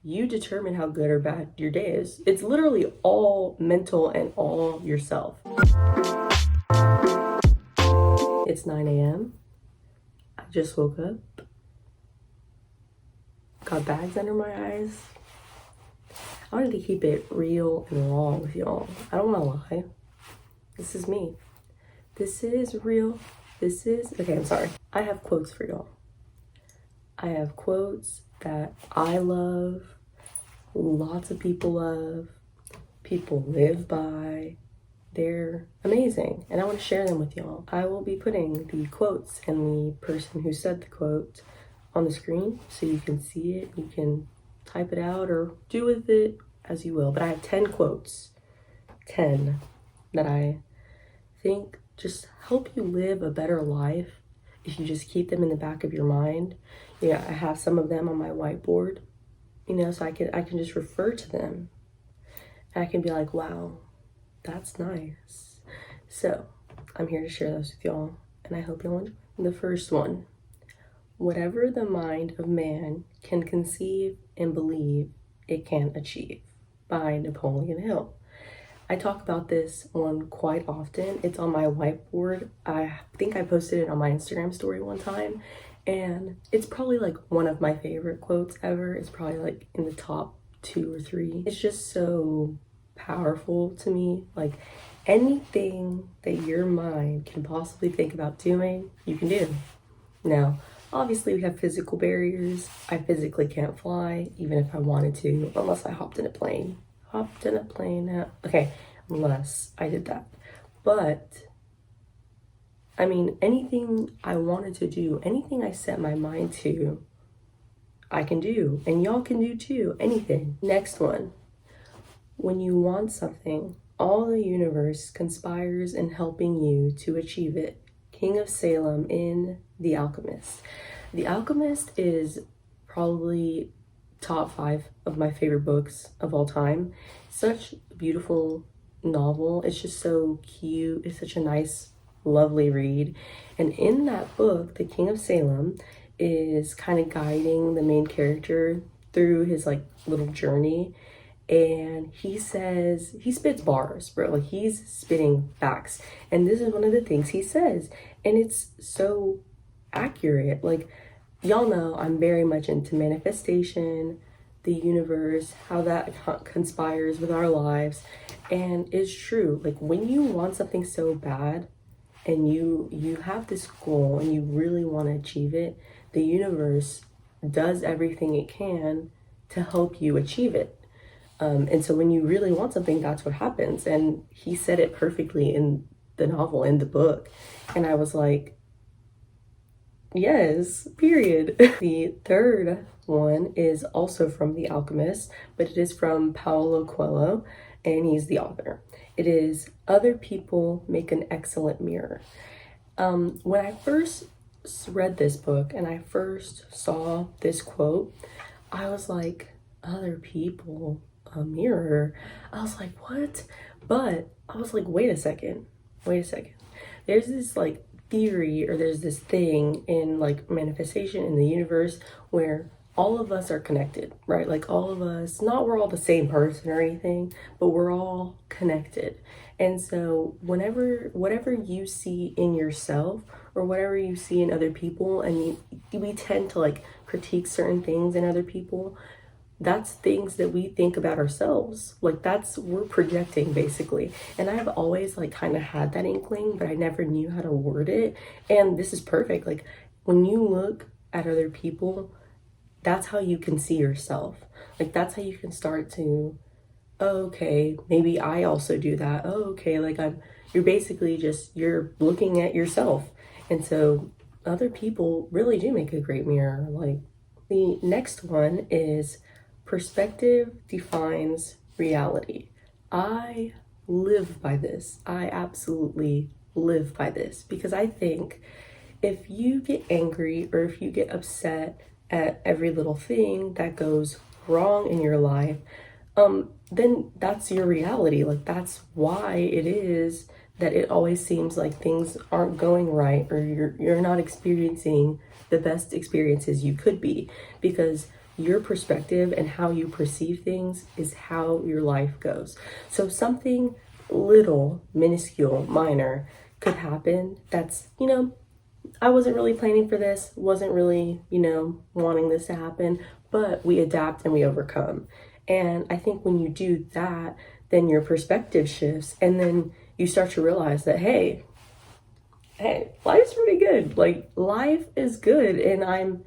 you determine how good or bad your day is. It's literally all mental and all yourself. It's 9 a.m. I just woke up. Got bags under my eyes. I wanted to keep it real and raw with y'all. I don't want to lie. This is me. This is real. Okay, I'm sorry. I have quotes for y'all. I have quotes that I love, lots of people love, people live by. They're amazing, and I want to share them with y'all. I will be putting the quotes and the person who said the quote on the screen so you can see it. You can type it out or do with it as you will. But I have 10 quotes, 10 that I think just help you live a better life if you just keep them in the back of your mind. Yeah, I have some of them on my whiteboard, so I can just refer to them. And I can be like, wow, that's nice. So I'm here to share those with y'all, and I hope y'all enjoy. The first one: whatever the mind of man can conceive and believe, it can achieve, by Napoleon Hill. I talk about this one quite often. It's on my whiteboard. I think I posted it on my Instagram story one time, and it's probably like one of my favorite quotes ever. It's probably like in the top 2 or 3. It's just so powerful to me. Like, anything that your mind can possibly think about doing, you can do. Now, obviously we have physical barriers. I physically can't fly, even if I wanted to, unless I hopped in a plane. Okay, unless I did that. But I mean, anything I wanted to do, anything I set my mind to, I can do, and y'all can do too. Anything. Next one: when you want something, all the universe conspires in helping you to achieve it. King of Salem in The Alchemist. The Alchemist is probably top 5 of my favorite books of all time. Such a beautiful novel. It's just so cute. It's such a nice, lovely read. And in that book, the King of Salem is kind of guiding the main character through his like little journey. And he spits bars, bro. Like, he's spitting facts. And this is one of the things he says. And it's so accurate. Like, y'all know I'm very much into manifestation, the universe, how that conspires with our lives. And it's true. Like, when you want something so bad and you have this goal and you really want to achieve it, the universe does everything it can to help you achieve it. And so when you really want something, that's what happens. And he said it perfectly in the novel, in the book. And I was like, yes, period. The third one is also from The Alchemist, but it is from Paulo Coelho, and he's the author. It is, other people make an excellent mirror. When I first read this book and I first saw this quote, I was like, other people, a mirror. I was like, what? But I was like, wait a second. There's this like theory, or there's this thing in like manifestation in the universe where all of us are connected, right? Like, all of us, not we're all the same person or anything, but we're all connected. And so whatever you see in yourself or whatever you see in other people, and we tend to like critique certain things in other people, that's things that we think about ourselves. Like, we're projecting basically. And I've always like kind of had that inkling, but I never knew how to word it. And this is perfect. Like, when you look at other people, that's how you can see yourself. Like, that's how you can start to, oh, okay, maybe I also do that. Oh, okay, like you're basically you're looking at yourself. And so other people really do make a great mirror. Like, the next one is, perspective defines reality. I live by this. I absolutely live by this, because I think if you get angry or if you get upset at every little thing that goes wrong in your life, then that's your reality. Like, that's why it is that it always seems like things aren't going right, or you're not experiencing the best experiences you could be, because your perspective and how you perceive things is how your life goes. So something little, minuscule, minor could happen that's, I wasn't really planning for this, wasn't really, wanting this to happen, but we adapt and we overcome. And I think when you do that, then your perspective shifts, and then you start to realize that, hey, life's pretty good. Like, life is good, and I'm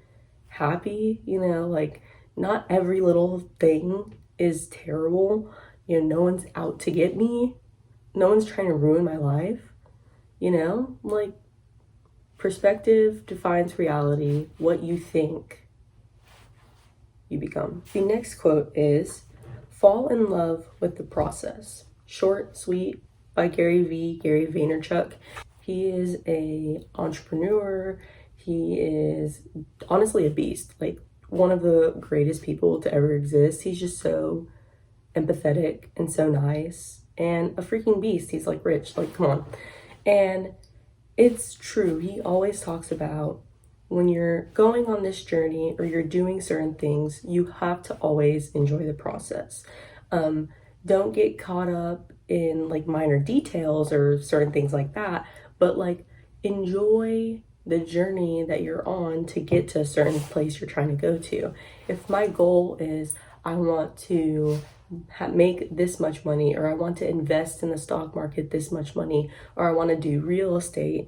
happy, like, not every little thing is terrible. No one's out to get me. No one's trying to ruin my life. Like, perspective defines reality. What you think, you become. The next quote is, fall in love with the process. Short, sweet, by Gary Vaynerchuk. He is a entrepreneur. He is honestly a beast, like one of the greatest people to ever exist. He's just so empathetic and so nice and a freaking beast. He's like rich, like, come on. And it's true. He always talks about when you're going on this journey or you're doing certain things, you have to always enjoy the process. Don't get caught up in like minor details or certain things like that, but like enjoy the journey that you're on to get to a certain place you're trying to go to. If my goal is I want to make this much money, or I want to invest in the stock market this much money, or I want to do real estate,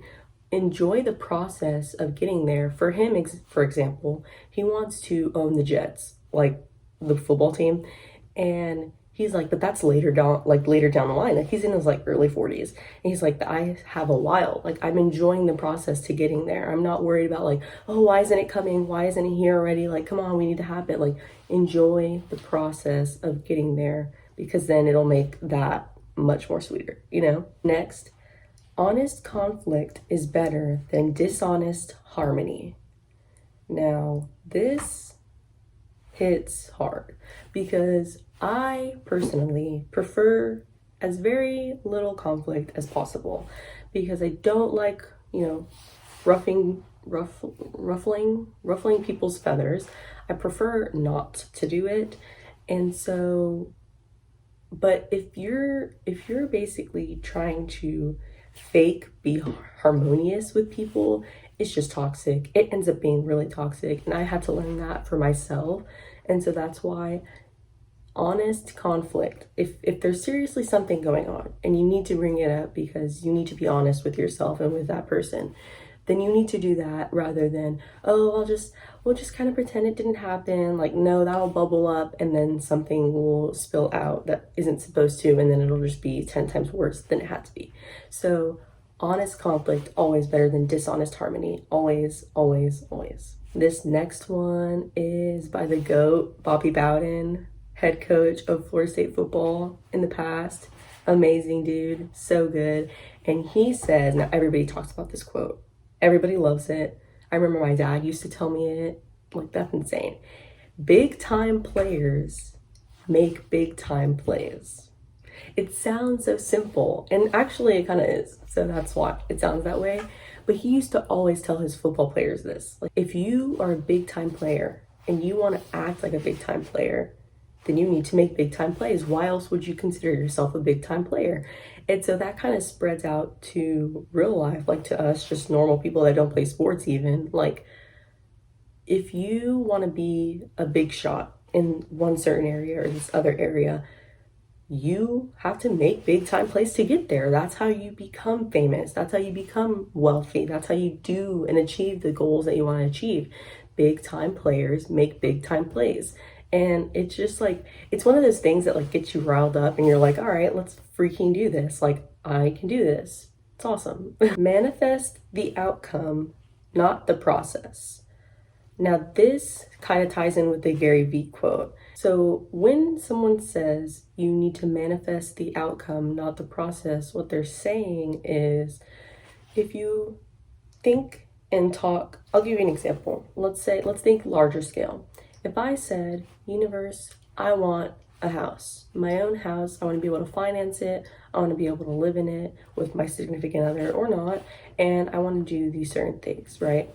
enjoy the process of getting there. For him, for example, he wants to own the Jets, like the football team, and he's like, but that's later down the line. Like, he's in his like early 40s. And he's like, I have a while. Like, I'm enjoying the process to getting there. I'm not worried about like, oh, why isn't it coming? Why isn't it here already? Like, come on, we need to have it. Like, enjoy the process of getting there, because then it'll make that much more sweeter, Next, honest conflict is better than dishonest harmony. Now, this hits hard because I personally prefer as very little conflict as possible, because I don't like, ruffling people's feathers. I prefer not to do it. And so, but if you're basically trying to be harmonious with people, it's just toxic. It ends up being really toxic, and I had to learn that for myself. And so that's why honest conflict, if there's seriously something going on and you need to bring it up because you need to be honest with yourself and with that person, then you need to do that rather than, oh, we'll just kind of pretend it didn't happen. Like, no, that'll bubble up and then something will spill out that isn't supposed to, and then it'll just be 10 times worse than it had to be. So honest conflict, always better than dishonest harmony. Always, always, always. This next one is by the GOAT, Bobby Bowden, head coach of Florida State football in the past. Amazing dude, so good. And he says, now everybody talks about this quote. Everybody loves it. I remember my dad used to tell me it. Like, that's insane. Big time players make big time plays. It sounds so simple, and actually it kind of is. So that's why it sounds that way. But he used to always tell his football players this. Like, if you are a big time player and you want to act like a big time player, then you need to make big time plays. Why else would you consider yourself a big time player? And so that kind of spreads out to real life, like to us, just normal people that don't play sports even. Like, if you want to be a big shot in one certain area or this other area, you have to make big time plays to get there. That's how you become famous. That's how you become wealthy. That's how you do and achieve the goals that you want to achieve. Big time players make big time plays. And it's just like, it's one of those things that like gets you riled up and you're like, all right, let's freaking do this. Like, I can do this. It's awesome. Manifest the outcome, not the process. Now, this kind of ties in with the Gary Vee quote. So when someone says you need to manifest the outcome, not the process, what they're saying is, if you think and talk, I'll give you an example. Let's think larger scale. If I said, universe, I want a house, my own house, I want to be able to finance it, I want to be able to live in it with my significant other or not, and I want to do these certain things, right?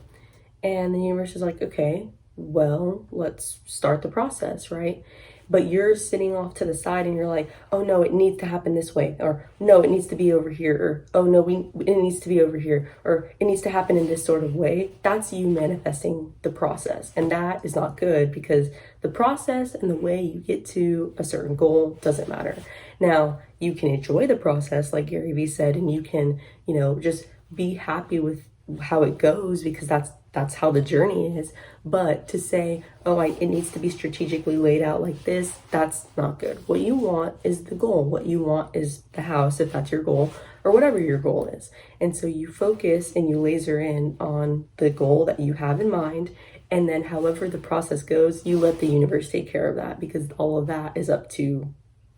And the universe is like, okay, well, let's start the process, right? But you're sitting off to the side and you're like, oh no, it needs to happen this way, or no, it needs to be over here, or oh no, it needs to be over here, or it needs to happen in this sort of way. That's you manifesting the process, and that is not good, because the process and the way you get to a certain goal doesn't matter. Now, you can enjoy the process, like Gary Vee said, and you can, just be happy with how it goes, because that's how the journey is. But to say, oh, it needs to be strategically laid out like this, that's not good. What you want is the goal. What you want is the house, if that's your goal, or whatever your goal is. And so you focus and you laser in on the goal that you have in mind. And then however the process goes, you let the universe take care of that, because all of that is up to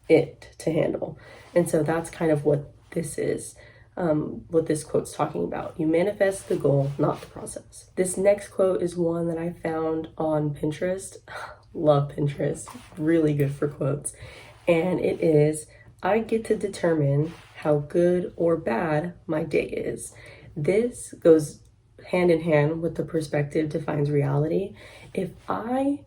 it to handle. And so that's kind of what this is. What this quote's talking about. You manifest the goal, not the process. This next quote is one that I found on Pinterest. Love Pinterest. Really good for quotes. And it is, I get to determine how good or bad my day is. This goes hand in hand with the perspective defines reality. If I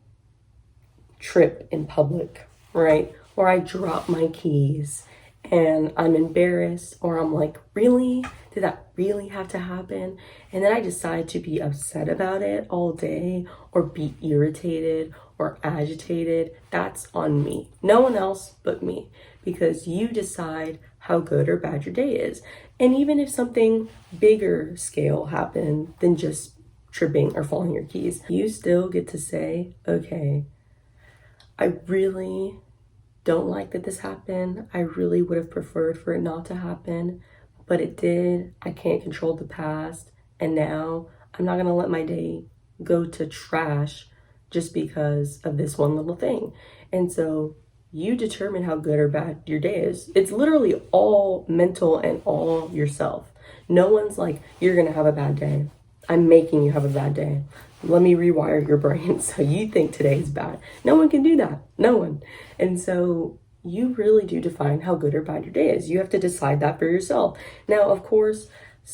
trip in public, right, or I drop my keys, and I'm embarrassed, or I'm like, really? Did that really have to happen? And then I decide to be upset about it all day, or be irritated or agitated. That's on me. No one else but me, because you decide how good or bad your day is. And even if something bigger scale happened than just tripping or falling your keys, you still get to say, okay, I really don't like that this happened. I really would have preferred for it not to happen, but it did. I can't control the past. And now I'm not gonna let my day go to trash just because of this one little thing. And so you determine how good or bad your day is. It's literally all mental and all yourself. No one's like, you're gonna have a bad day. I'm making you have a bad day. Let me rewire your brain so you think today is bad. No one can do that. No one. And so you really do define how good or bad your day is. You have to decide that for yourself. Now, of course,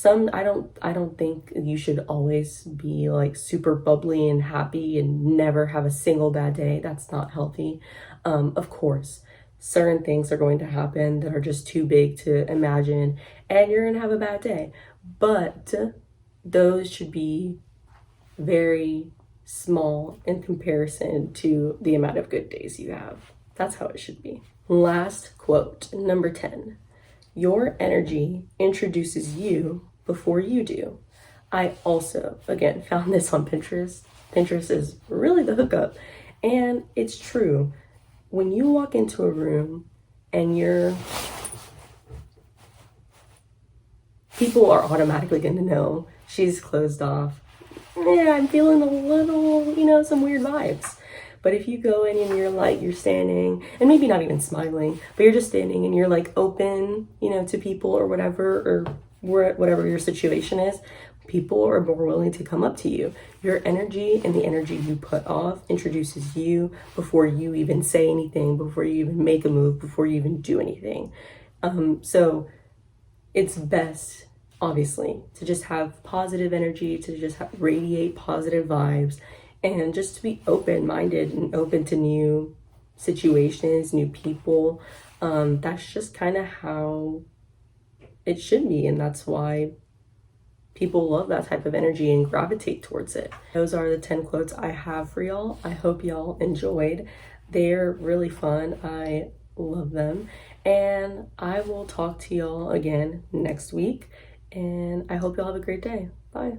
I don't think you should always be like super bubbly and happy and never have a single bad day. That's not healthy. Of course, certain things are going to happen that are just too big to imagine, and you're going to have a bad day. But those should be very small in comparison to the amount of good days you have. That's how it should be. Last quote, number 10. Your energy introduces you before you do. I also, again, found this on Pinterest. Pinterest is really the hookup. And it's true. When you walk into a room and people are automatically going to know she's closed off. Yeah, I'm feeling a little, some weird vibes. But if you go in and you're standing, and maybe not even smiling, but you're just standing and you're like open, to people or whatever, or whatever your situation is, people are more willing to come up to you. Your energy and the energy you put off introduces you before you even say anything, before you even make a move, before you even do anything. So it's best, obviously, to just have positive energy, to just radiate positive vibes, and just to be open-minded and open to new situations, new people. That's just kind of how it should be, and that's why people love that type of energy and gravitate towards it. Those are the 10 quotes I have for y'all. I hope y'all enjoyed. They're really fun. I love them. And I will talk to y'all again next week. And I hope y'all have a great day. Bye.